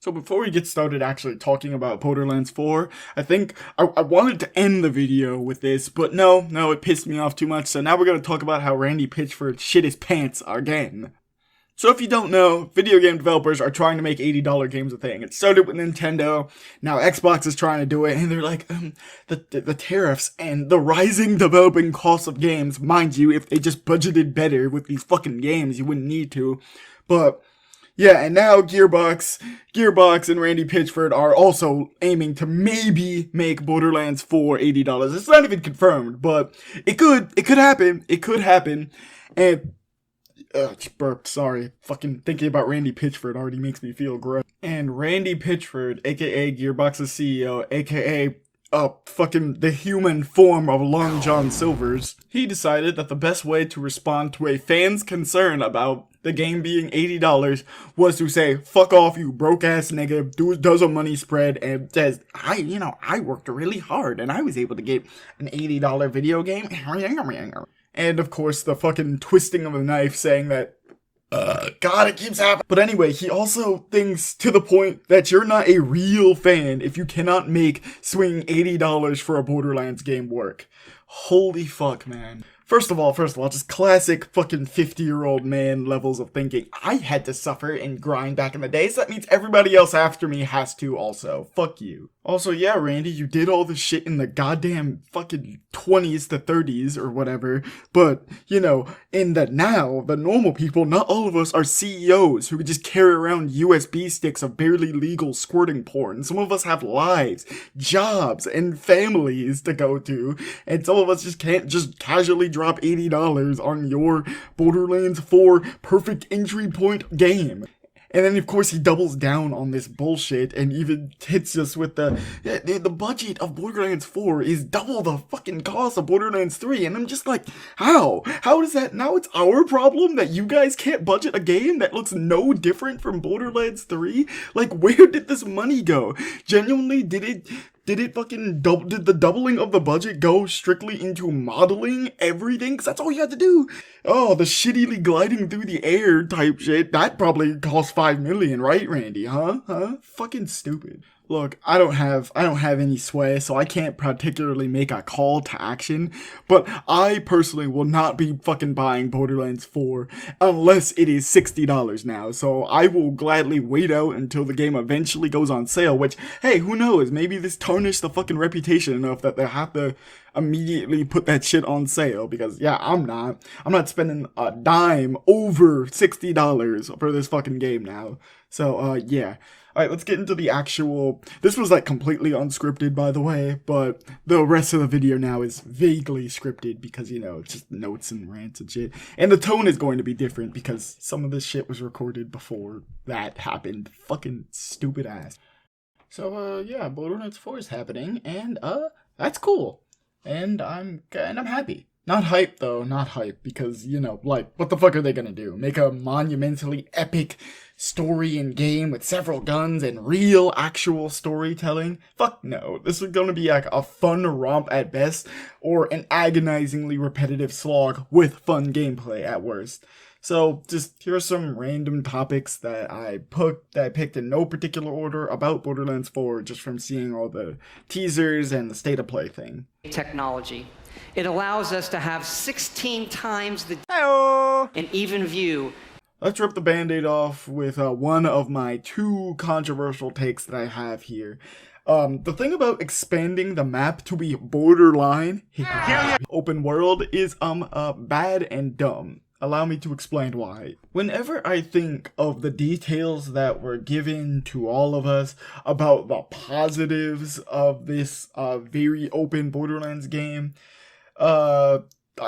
So before we get started actually talking about Borderlands 4, I think I wanted to end the video with this, but no, it pissed me off too much, so now we're going to talk about how Randy Pitchford shit his pants again. So if you don't know, video game developers are trying to make $80 games a thing. It started with Nintendo, now Xbox is trying to do it, and they're like, the tariffs and the rising developing costs of games. Mind you, if they just budgeted better with these fucking games, you wouldn't need to, but yeah, and now Gearbox and Randy Pitchford are also aiming to maybe make Borderlands 4 $80. It's not even confirmed, but it could happen, and, burped, sorry, fucking thinking about Randy Pitchford already makes me feel gross. And Randy Pitchford, aka Gearbox's CEO, aka fucking the human form of Long John Silver's, he decided that the best way to respond to a fan's concern about the game being $80 was to say, fuck off, you broke ass nigga, does a money spread, and says, I worked really hard and I was able to get an $80 video game. And of course, the fucking twisting of the knife saying that, God, it keeps happening. But anyway, he also thinks to the point that you're not a real fan if you cannot make swinging $80 for a Borderlands game work. Holy fuck, man. First of all, just classic fucking 50-year-old man levels of thinking. I had to suffer and grind back in the day, so that means everybody else after me has to also. Fuck you. Also, yeah, Randy, you did all this shit in the goddamn fucking 20s to 30s or whatever, but, in the now, the normal people, not all of us are CEOs who could just carry around USB sticks of barely legal squirting porn. Some of us have lives, jobs, and families to go to, and some of us just can't just casually drop $80 on your Borderlands 4 perfect entry point game. And then, of course, he doubles down on this bullshit and even hits us with the budget of Borderlands 4 is double the fucking cost of Borderlands 3. And I'm just like, how? How is that? Now it's our problem that you guys can't budget a game that looks no different from Borderlands 3? Like, where did this money go? Genuinely, did the doubling of the budget go strictly into modeling everything? Because that's all you had to do. Oh, the shittily gliding through the air type shit, that probably cost $5 million, right, Randy? Huh? Fucking stupid. Look, I don't have any sway, so I can't particularly make a call to action, but I personally will not be fucking buying Borderlands 4 unless it is $60 now, so I will gladly wait out until the game eventually goes on sale, which, hey, who knows, maybe this tarnished the fucking reputation enough that they have to immediately put that shit on sale, because, yeah, I'm not spending a dime over $60 for this fucking game now, so, yeah. Alright, let's get into the actual, this was completely unscripted by the way, but the rest of the video now is vaguely scripted because, it's just notes and rants and shit. And the tone is going to be different because some of this shit was recorded before that happened. Fucking stupid ass. So, yeah, Borderlands 4 is happening, and, that's cool. And I'm happy. Not hype though, not hype, because, what the fuck are they gonna do? Make a monumentally epic story and game with several guns and real actual storytelling? Fuck no. This is gonna be a fun romp at best, or an agonizingly repetitive slog with fun gameplay at worst. So, just here are some random topics that I picked in no particular order about Borderlands 4, just from seeing all the teasers and the state of play thing. Technology. It allows us to have 16 times the an even view. Let's rip the band-aid off with one of my two controversial takes that I have here. The thing about expanding the map to be borderline open world is bad and dumb. Allow me to explain why. Whenever I think of the details that were given to all of us about the positives of this very open Borderlands game, I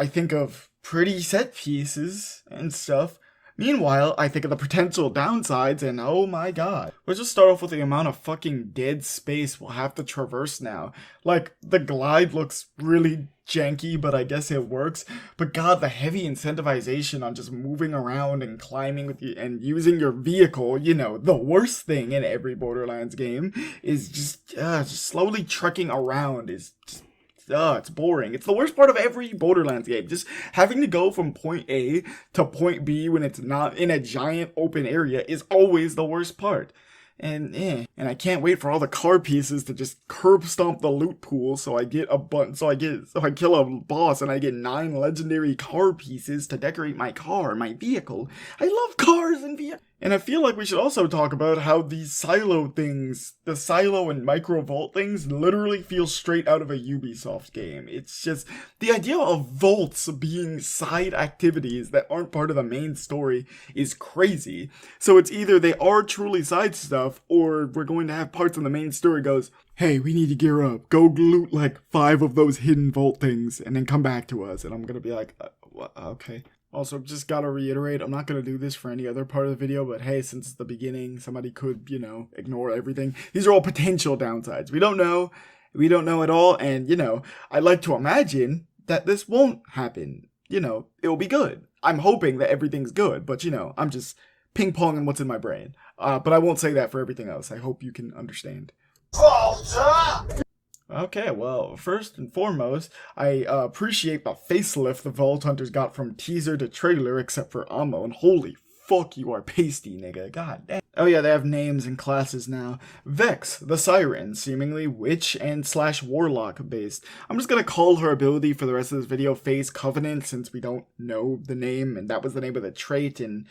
think of pretty set pieces and stuff. Meanwhile, I think of the potential downsides and oh my god. Let's just start off with the amount of fucking dead space we'll have to traverse now. The glide looks really janky, but I guess it works. But god, the heavy incentivization on just moving around and climbing with you and using your vehicle, the worst thing in every Borderlands game is just slowly trekking around is just it's boring. It's the worst part of every Borderlands game. Just having to go from point A to point B when it's not in a giant open area is always the worst part. And I can't wait for all the car pieces to just curb stomp the loot pool so I get a bunch, so I kill a boss and I get 9 legendary car pieces to decorate my car, my vehicle. I love cars and vehicles. And I feel like we should also talk about how these silo things, the silo and micro vault things, literally feel straight out of a Ubisoft game. It's just, the idea of vaults being side activities that aren't part of the main story is crazy. So it's either they are truly side stuff, or we're going to have parts of the main story goes, hey, we need to gear up, go loot like 5 of those hidden vault things, and then come back to us. And I'm gonna be like, okay. Also, just gotta reiterate, I'm not gonna do this for any other part of the video, but hey, since it's the beginning, somebody could, ignore everything. These are all potential downsides. We don't know at all, and, I'd like to imagine that this won't happen. It'll be good. I'm hoping that everything's good, but, I'm just ping-ponging what's in my brain. But I won't say that for everything else. I hope you can understand. Okay, well, first and foremost, I appreciate the facelift the Vault Hunters got from teaser to trailer, except for Ammo, and holy fuck, you are pasty, nigga. God damn. Oh yeah, they have names and classes now. Vex, the Siren, seemingly witch and / warlock based. I'm just gonna call her ability for the rest of this video Phase Covenant, since we don't know the name, and that was the name of the trait, and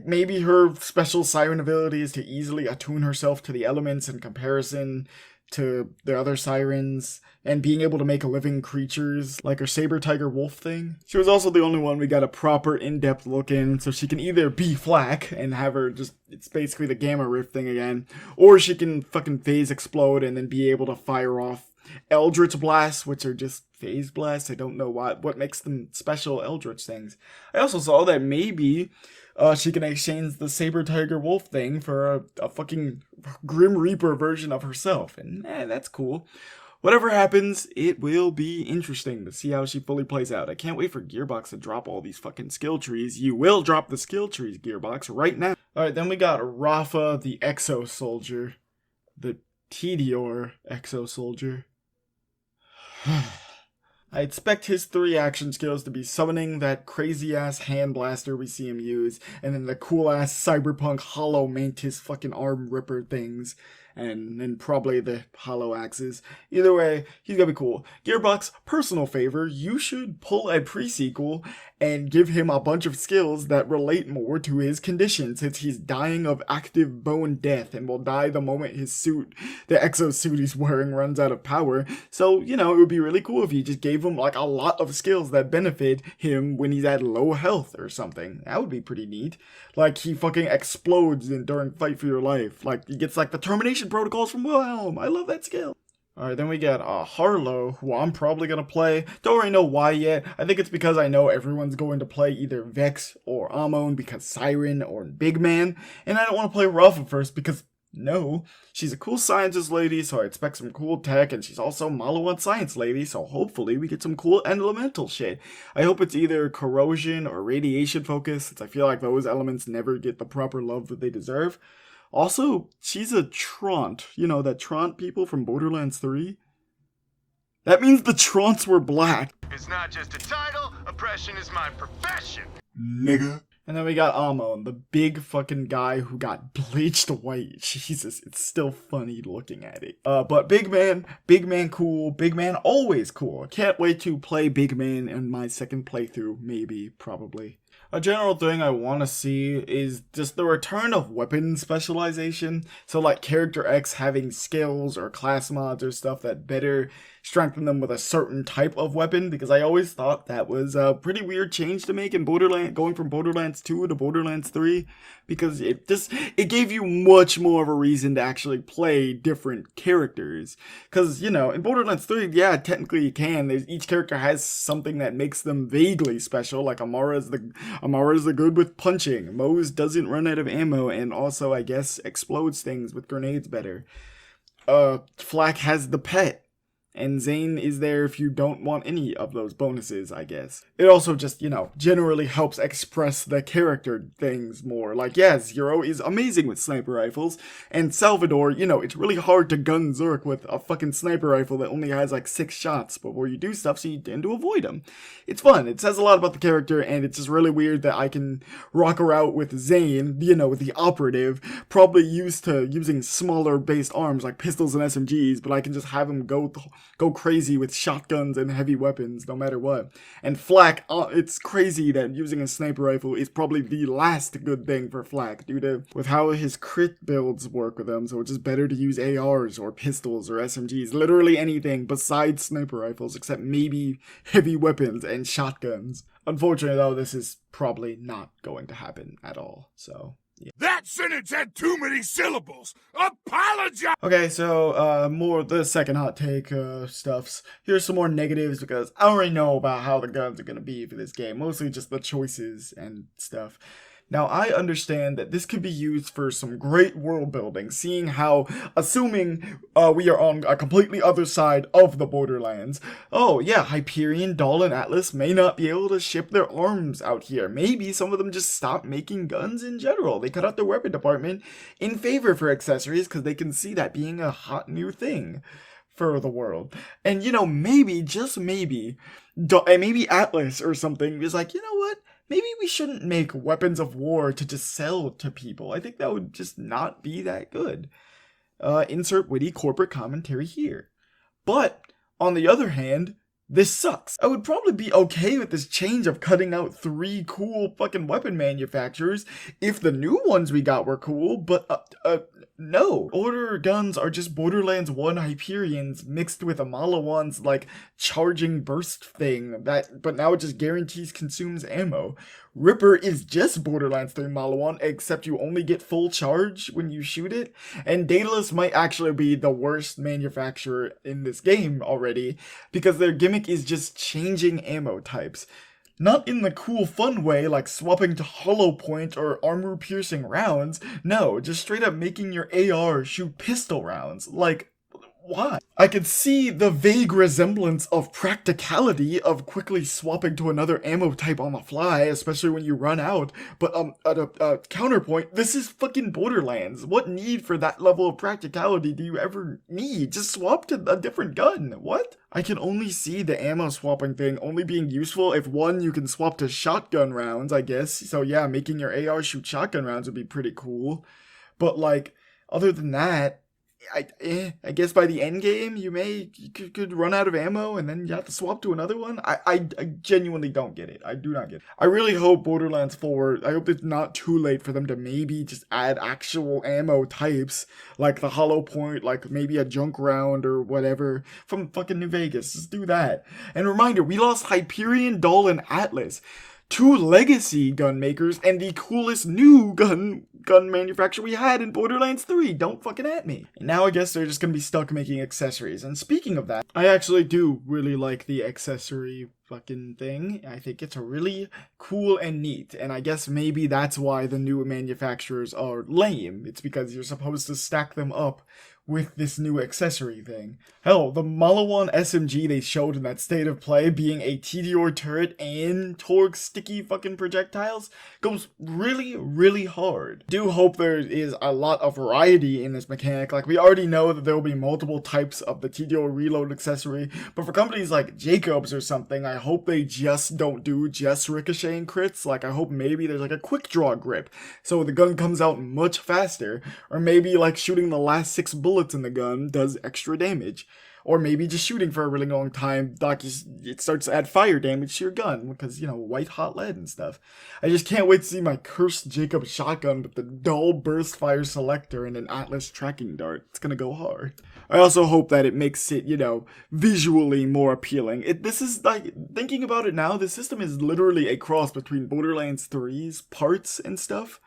maybe her special Siren ability is to easily attune herself to the elements in comparison to the other sirens, and being able to make living creatures like her saber tiger wolf thing. She was also the only one we got a proper in-depth look in, so she can either be Flack and have her just, it's basically the gamma rift thing again, or she can fucking phase explode and then be able to fire off Eldritch blasts, which are just phase blasts. I don't know what makes them special Eldritch things. I also saw that maybe she can exchange the Saber Tiger Wolf thing for a fucking Grim Reaper version of herself. And that's cool. Whatever happens, it will be interesting to see how she fully plays out. I can't wait for Gearbox to drop all these fucking skill trees. You will drop the skill trees, Gearbox, right now. Alright, then we got Rafa the Exo Soldier. The Tedior Exo Soldier. I expect his 3 action skills to be summoning that crazy-ass hand blaster we see him use, and then the cool-ass cyberpunk hollow mantis fucking arm ripper things, and then probably the hollow axes. Either way, he's gonna be cool. Gearbox, personal favor, you should pull a pre-sequel and give him a bunch of skills that relate more to his condition, since he's dying of active bone death and will die the moment his suit, the exosuit he's wearing, runs out of power. So, it would be really cool if you just gave him like a lot of skills that benefit him when he's at low health or something. That would be pretty neat. Like he fucking explodes during Fight for Your Life. Like he gets like the termination protocols from Wilhelm. I love that skill. Alright, then we got Harlow, who I'm probably gonna play. Don't really know why yet. I think it's because I know everyone's going to play either Vex or Amon because Siren or Big Man. And I don't want to play Rafa first because, no, she's a cool scientist lady, so I expect some cool tech, and she's also Maliwan science lady, so hopefully we get some cool elemental shit. I hope it's either corrosion or radiation focus, since I feel like those elements never get the proper love that they deserve. Also, she's a Trant. That Trant people from Borderlands 3? That means the Trants were black. It's not just a title, oppression is my profession. Nigga. And then we got Amon, the big fucking guy who got bleached white. Jesus, it's still funny looking at it. But Big Man cool. Big Man always cool. Can't wait to play Big Man in my second playthrough, maybe, probably. A general thing I want to see is just the return of weapon specialization. So like Character X having skills or class mods or stuff that better strengthen them with a certain type of weapon, because I always thought that was a pretty weird change to make in Borderlands, going from Borderlands 2 to Borderlands 3, because it gave you much more of a reason to actually play different characters. Because, in Borderlands 3, yeah, technically you can. Each character has something that makes them vaguely special, like Amara's the good with punching, Moze doesn't run out of ammo, and also, I guess, explodes things with grenades better. Flack has the pet. And Zane is there if you don't want any of those bonuses, I guess. It also just, generally helps express the character things more. Like, yeah, Zero is amazing with sniper rifles, and Salvador, it's really hard to gun Zerk with a fucking sniper rifle that only has like 6 shots before you do stuff, so you tend to avoid them. It's fun. It says a lot about the character, and it's just really weird that I can rock around with Zane, with the operative, probably used to using smaller based arms like pistols and SMGs, but I can just have him go crazy with shotguns and heavy weapons no matter what. And Flak, it's crazy that using a sniper rifle is probably the last good thing for Flak with how his crit builds work with them, so it's just better to use ARs or pistols or SMGs, literally anything besides sniper rifles except maybe heavy weapons and shotguns. Unfortunately though, this is probably not going to happen at all, so yeah. That sentence had too many syllables. Apologize. Okay, so more the second hot take stuffs. Here's some more negatives because I already know about how the guns are gonna be for this game. Mostly just the choices and stuff. Now, I understand that this could be used for some great world building, seeing how, assuming we are on a completely other side of the Borderlands, oh yeah, Hyperion, Dahl, and Atlas may not be able to ship their arms out here. Maybe some of them just stop making guns in general. They cut out their weapon department in favor for accessories because they can see that being a hot new thing for the world. And, maybe, just maybe Atlas or something is like, you know what? Maybe we shouldn't make weapons of war to just sell to people. I think that would just not be that good. Insert witty corporate commentary here. But, on the other hand, this sucks. I would probably be okay with this change of cutting out 3 cool fucking weapon manufacturers if the new ones we got were cool, but, no. Order guns are just Borderlands 1 Hyperions mixed with Amalawan's, charging burst thing, but now it just guarantees consumes ammo. Ripper is just Borderlands 3 Malawan, except you only get full charge when you shoot it, and Daedalus might actually be the worst manufacturer in this game already, because their gimmick is just changing ammo types. Not in the cool fun way like swapping to hollow point or armor piercing rounds, no, just straight up making your AR shoot pistol rounds. Why? I could see the vague resemblance of practicality of quickly swapping to another ammo type on the fly, especially when you run out, but at a counterpoint, this is fucking Borderlands. What need for that level of practicality do you ever need? Just swap to a different gun. What? I can only see the ammo swapping thing only being useful if, one, you can swap to shotgun rounds, I guess. So yeah, making your AR shoot shotgun rounds would be pretty cool. But other than that, I guess by the end game, you could run out of ammo and then you have to swap to another one. I genuinely don't get it. I do not get it. I really hope Borderlands 4, I hope it's not too late for them to maybe just add actual ammo types, like the hollow point, like maybe a junk round or whatever from fucking New Vegas. Just do that. And reminder, we lost Hyperion, Dahl, and Atlas. 2 legacy gun makers and the coolest new gun manufacturer we had in Borderlands 3. Don't fucking at me. And now I guess they're just gonna be stuck making accessories. And speaking of that, I actually do really like the accessory fucking thing. I think it's really cool and neat. And I guess maybe that's why the new manufacturers are lame. It's because you're supposed to stack them up with this new accessory thing. Hell, the Malawan SMG they showed in that state of play being a TDR turret and Torgue sticky fucking projectiles goes really, really hard. Do hope there is a lot of variety in this mechanic. We already know that there will be multiple types of the TDR reload accessory, but for companies like Jacobs or something, I hope they just don't do just ricocheting crits. I hope maybe there's a quick draw grip, so the gun comes out much faster, or maybe shooting the last 6 bullets in the gun does extra damage. Or maybe just shooting for a really long time, it starts to add fire damage to your gun, because, white hot lead and stuff. I just can't wait to see my cursed Jacob shotgun with the dull burst fire selector and an Atlas tracking dart. It's gonna go hard. I also hope that it makes it, visually more appealing. This is, thinking about it now, the system is literally a cross between Borderlands 3's parts and stuff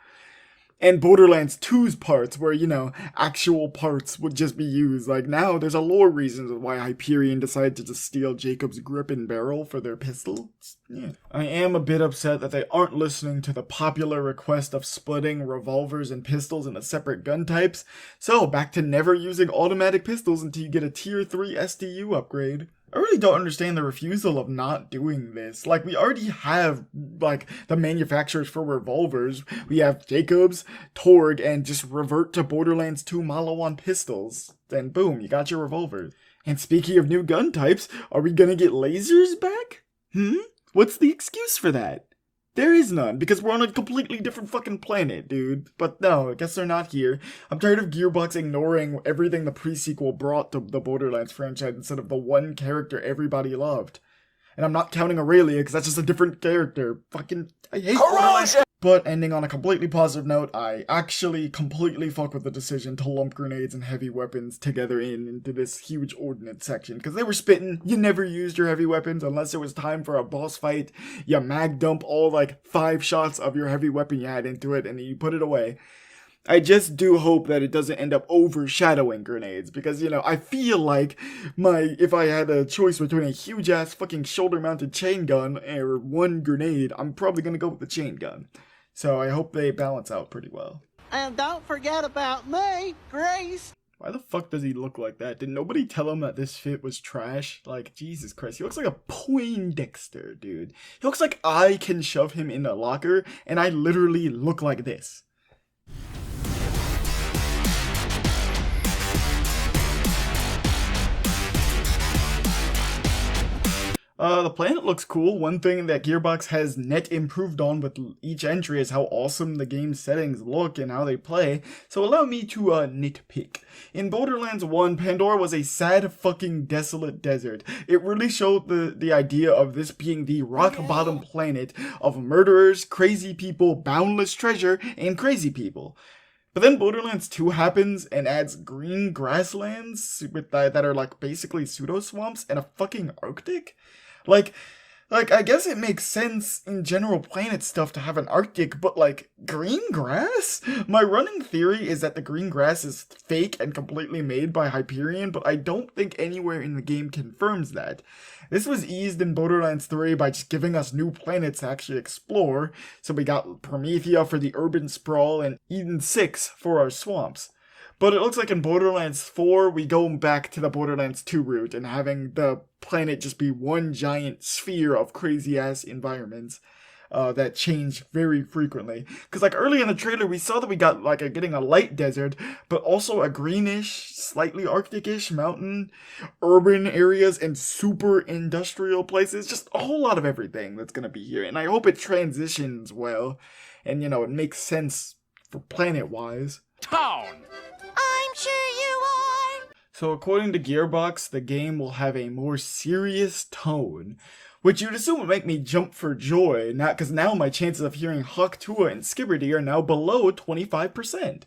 And Borderlands 2's parts, where, you know, actual parts would just be used. Like, now there's a lore reason why Hyperion decided to just steal Jacob's grip and barrel for their pistols. Yeah. I am a bit upset that they aren't listening to the popular request of splitting revolvers and pistols into separate gun types. So, back to never using automatic pistols until you get a tier 3 STU upgrade. I really don't understand the refusal of not doing this. Like, we already have, like, the manufacturers for revolvers. We have Jacobs, Torg, and just revert to Borderlands 2 Malawan pistols. Then boom, you got your revolvers. And speaking of new gun types, are we gonna get lasers back? What's the excuse for that? There is none, because we're on a completely different fucking planet, dude. But no, I guess they're not here. I'm tired of Gearbox ignoring everything the pre-sequel brought to the Borderlands franchise instead of the one character everybody loved. And I'm not counting Aurelia, because that's just a different character. I hate Borderlands. But ending on a completely positive note, I actually completely fuck with the decision to lump grenades and heavy weapons together into this huge ordnance section. Because they were spitting, you never used your heavy weapons unless it was time for a boss fight. You mag dump all like 5 shots of your heavy weapon you had into it and you put it away. I just do hope that it doesn't end up overshadowing grenades, because, you know, I feel like if I had a choice between a huge ass fucking shoulder mounted chain gun or one grenade, I'm probably gonna go with the chain gun. So I hope they balance out pretty well. And don't forget about me, Grace. Why the fuck does he look like that? Did nobody tell him that this fit was trash? Like, Jesus Christ, he looks like a Poindexter, dude. He looks like I can shove him in a locker, and I literally look like this. The planet looks cool. One thing that Gearbox has net improved on with each entry is how awesome the game's settings look and how they play, so allow me to nitpick. In Borderlands 1, Pandora was a sad fucking desolate desert. It really showed the idea of this being the rock bottom planet of murderers, crazy people, boundless treasure, and crazy people. But then Borderlands 2 happens and adds green grasslands that are like basically pseudo swamps and a fucking Arctic? Like, I guess it makes sense in general planet stuff to have an Arctic, but like, green grass? My running theory is that the green grass is fake and completely made by Hyperion, but I don't think anywhere in the game confirms that. This was eased in Borderlands 3 by just giving us new planets to actually explore, so we got Promethea for the urban sprawl and Eden 6 for our swamps. But it looks like in Borderlands 4, we go back to the Borderlands 2 route and having the planet just be one giant sphere of crazy-ass environments that change very frequently. Because like early in the trailer, we saw that we got like getting a light desert, but also a greenish, slightly Arctic-ish mountain, urban areas, and super industrial places. Just a whole lot of everything that's going to be here. And I hope it transitions well and, you know, it makes sense for planet-wise. Tone! I'm sure you are. So according to Gearbox, the game will have a more serious tone, which you'd assume would make me jump for joy, because now my chances of hearing Hawk Tuah and Skibberty are now below 25%.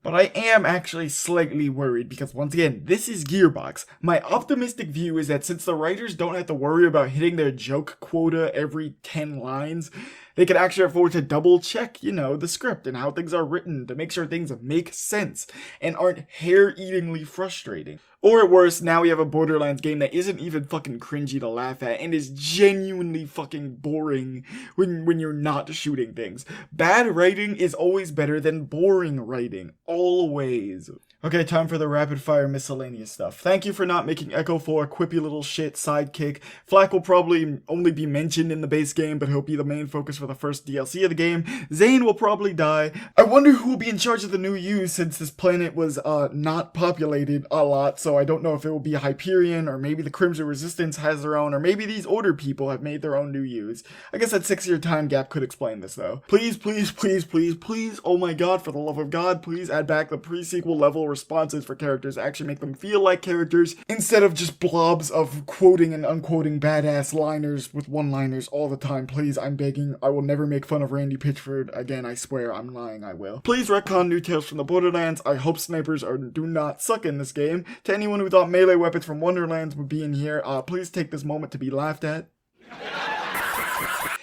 But I am actually slightly worried because, once again, this is Gearbox. My optimistic view is that since the writers don't have to worry about hitting their joke quota every 10 lines, they can actually afford to double check, you know, the script and how things are written to make sure things make sense and aren't hair-eatingly frustrating. Or at worst, now we have a Borderlands game that isn't even fucking cringy to laugh at and is genuinely fucking boring when you're not shooting things. Bad writing is always better than boring writing. Always. Okay, time for the rapid-fire miscellaneous stuff. Thank you for not making Echo 4 a quippy little shit sidekick. Flak will probably only be mentioned in the base game, but he'll be the main focus for the first DLC of the game. Zane will probably die. I wonder who will be in charge of the new use, since this planet was not populated a lot, so I don't know if it will be Hyperion, or maybe the Crimson Resistance has their own, or maybe these Order people have made their own new use. I guess that 6-year time gap could explain this, though. Please, please, please, please, please, oh my god, for the love of God, please add back the pre-sequel level responses for characters, actually make them feel like characters instead of just blobs of quoting and unquoting badass liners with one-liners all the time. Please, I'm begging. I will never make fun of Randy Pitchford again, I swear. I'm lying, I will. Please retcon new Tales from the Borderlands. I hope snipers do not suck in this game. To anyone who thought melee weapons from Wonderlands would be in here, please take this moment to be laughed at.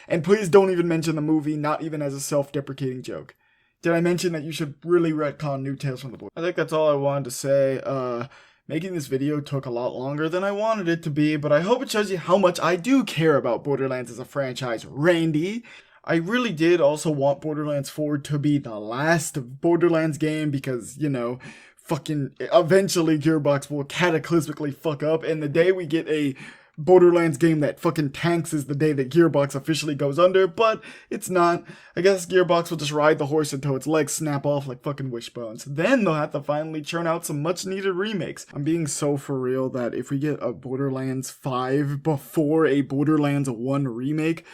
And please don't even mention the movie, not even as a self-deprecating joke. Did I mention that you should really retcon New Tales from the Borderlands? I think that's all I wanted to say. Making this video took a lot longer than I wanted it to be, but I hope it shows you how much I do care about Borderlands as a franchise. Randy, I really did also want Borderlands 4 to be the last Borderlands game because, you know, fucking eventually Gearbox will cataclysmically fuck up, and the day we get a Borderlands game that fucking tanks is the day that Gearbox officially goes under, but it's not. I guess Gearbox will just ride the horse until its legs snap off like fucking wishbones. Then they'll have to finally churn out some much needed remakes. I'm being so for real that if we get a Borderlands 5 before a Borderlands 1 remake,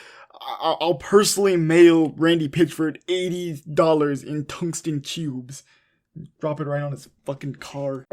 I'll personally mail Randy Pitchford $80 in tungsten cubes. Drop it right on his fucking car.